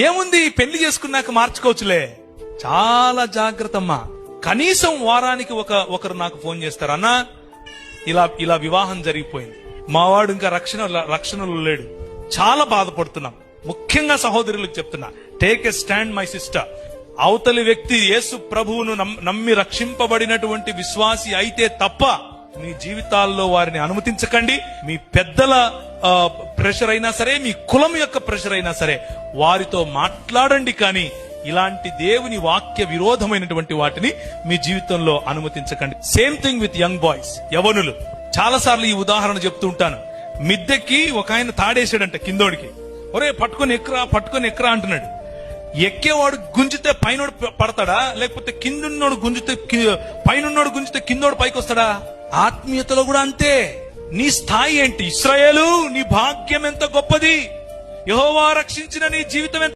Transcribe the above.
ఏముంది, పెళ్లి చేసుకున్నాక మార్చుకోవచ్చులే. చాలా జాగ్రత్త అమ్మా. కనీసం వారానికి ఒకరు నాకు ఫోన్ చేస్తారు, అన్నా ఇలా వివాహం జరిగిపోయింది, మావాడు ఇంకా రక్షణలో లేడు, చాలా బాధపడుతున్నాం. ముఖ్యంగా సహోదరులకు చెప్తున్నా, take a stand my sister. అవతలి వ్యక్తి యేసు ప్రభువును నమ్మి రక్షింపబడినటువంటి విశ్వాసి అయితే తప్ప మీ జీవితాల్లో వారిని అనుమతించకండి. మీ పెద్దల ప్రెషర్ అయినా సరే, మీ కులం యొక్క ప్రెషర్ అయినా సరే వారితో మాట్లాడండి, కానీ ఇలాంటి దేవుని వాక్య విరోధమైనటువంటి వాటిని మీ జీవితంలో అనుమతించకండి. Same thing with young boys, యవనులు. చాలా సార్లు ఈ ఉదాహరణ చెప్తూ ఉంటాను. మిద్దెకి ఒక ఆయన తాడేసాడంట కిందోడికి. ఒరే పట్టుకొని ఎక్కరా అంటున్నాడు. ఎక్కేవాడు గుంజితే పైనోడు పడతాడా, లేకపోతే కిందున్నోడు గుంజితే పైనున్నోడు గుంజితే కిందోడు పైకి వస్తాడా? ఆత్మీయతలో కూడా అంతే. నీ స్థాయి ఏంటి? ఇశ్రాయేలు, నీ భాగ్యం ఎంత గొప్పది, యెహోవా రక్షించిన నీ జీవితం ఎంత